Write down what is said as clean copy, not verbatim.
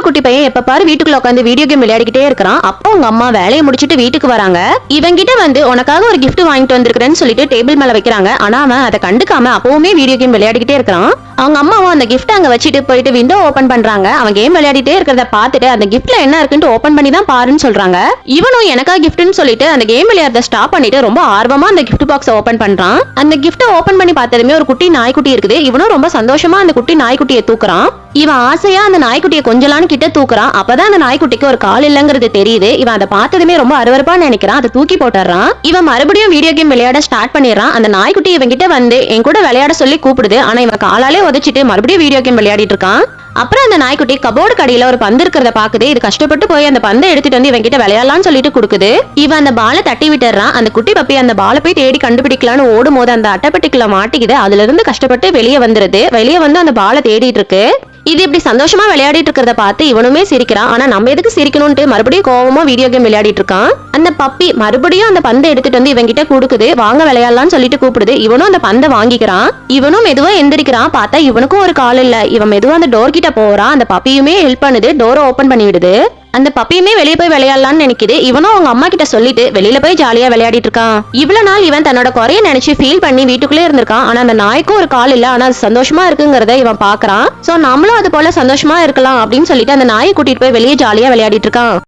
இன்னொரு குட்டி பையன் எப்ப பாரு வீட்டுக்குள்ள உட்காந்து வீடியோ கேம் விளையாடிக்கிட்டே இருக்கிறான். அப்போ அவங்க அம்மா வேலையை முடிச்சிட்டு வீட்டுக்கு வராங்க. இவங்கிட்ட வந்து உனக்காக ஒரு gift வாங்கிட்டு வந்திருக்கிறேன்னு சொல்லிட்டு டேபிள் மேல வைக்கிறாங்க. ஆனா அவன் அதை கண்டுக்காம அப்பவுமே வீடியோ கேம் விளையாடிக்கிட்டே இருக்கிறான். அவங்க அம்மாவும் அந்த கிஃப்ட் அங்க வச்சுட்டு போயிட்டு விண்டோ ஓபன் பண்றாங்க. அவன் கேம் விளையாடிட்டே இருக்கிறத பார்த்துட்டு அந்த கிஃப்ட்ல என்ன இருக்குன்னு ஓபன் பண்ணி தான் பாருன்னு சொல்றாங்க. இவனும் எனக்கா கிஃப்ட்னு சொல்லிட்டு அந்த கேம் விளையாடுறத ஸ்டாப் பண்ணிட்டு ரொம்ப ஆர்வமா அந்த கிஃப்ட் பாக்ஸை ஓபன் பண்றான். அந்த கிஃப்ட்டை ஓபன் பண்ணி பார்த்ததுமே ஒரு குட்டி நாய்க்குட்டி இருக்குது. இவனும் ரொம்ப சந்தோஷமா அந்த குட்டி நாய்க்குட்டியை தூக்குறான். இவன் ஆசையா அந்த நாய்க்குட்டியை கொஞ்சலான்னு கிட்ட தூக்குறான். அப்பதான் அந்த நாய்க்குட்டிக்கு ஒரு கால் இல்லங்கிறது தெரியுது. இவன் அதை பார்த்ததுமே ரொம்ப அருவருப்பா நினைக்கிறான். அதை தூக்கி போட்டுறான். இவன் மறுபடியும் வீடியோ கேம் விளையாட ஸ்டார்ட் பண்ணிடுறான். அந்த நாய்க்குட்டி இவன் கிட்ட வந்து என் கூட விளையாட சொல்லி கூப்பிடுது. ஆனா இவன் காலாலே உதச்சிட்டு மறுபடியும் வீடியோ கேம் விளையாடிட்டு இருக்கான். அப்புறம் அந்த நாய்க்குட்டி கபோர்டு கடையில ஒரு பந்து இருக்கிறத பாக்குது. இது கஷ்டப்பட்டு போய் அந்த பந்தை எடுத்துட்டு வந்து இவன் கிட்ட விளையாடலாம்னு சொல்லிட்டு கொடுக்குது. இவன் அந்த பாலை தட்டி விட்டுறான். அந்த குட்டி பப்பி அந்த பாலை போய் தேடி கண்டுபிடிக்கலான்னு ஓடும் போது அந்த அட்டைப்பெட்டிக்குள்ள மாட்டிக்குது. அதுல இருந்து கஷ்டப்பட்டு வெளியே வந்துருது. வெளியே வந்து அந்த பாலை தேடிட்டு இருக்கு. இது இப்படி சந்தோஷமா விளையாடிட்டு இருக்கிறத பார்த்து இவனுமே சிரிக்கிறான். ஆனா நம்ம எதுக்கு சிரிக்கணும்னு மறுபடியும் கோவமா வீடியோ கேம் விளையாடிட்டு இருக்கான். அந்த பப்பி மறுபடியும் அந்த பந்தை எடுத்துட்டு வந்து இவன் கிட்ட கொடுக்குது. வாங்க விளையாடலாம்னு சொல்லிட்டு கூப்பிடுது. இவனும் அந்த பந்தை வாங்கிக்கிறான். இவனும் மெதுவா எந்திரிக்கிறான். பார்த்தா இவனுக்கும் ஒரு கால் இல்ல. இவன் மெதுவா அந்த டோர் கிட்ட போறான். அந்த பப்பியுமே ஹெல்ப் பண்ணுது. டோரை ஓபன் பண்ணி விடுது. அந்த பப்பியுமே வெளியே போய் விளையாடலாம்னு நினைக்குது. இவனும் அவங்க அம்மா கிட்ட சொல்லிட்டு வெளியில போய் ஜாலியா விளையாடிட்டு இருக்கான். இவ்வளவு நாள் இவன் தன்னோட குறைய நினைச்சு ஃபீல் பண்ணி வீட்டுக்குள்ளே இருந்திருக்கான். ஆனா அந்த நாய்க்கும் ஒரு கால் இல்ல. ஆனா அது சந்தோஷமா இருக்குங்கிறத இவன் பாக்குறான். சோ நம்மளும் அது போல சந்தோஷமா இருக்கலாம் அப்படின்னு சொல்லிட்டு அந்த நாயை கூட்டிட்டு போய் வெளியே ஜாலியா விளையாடிட்டு இருக்கான்.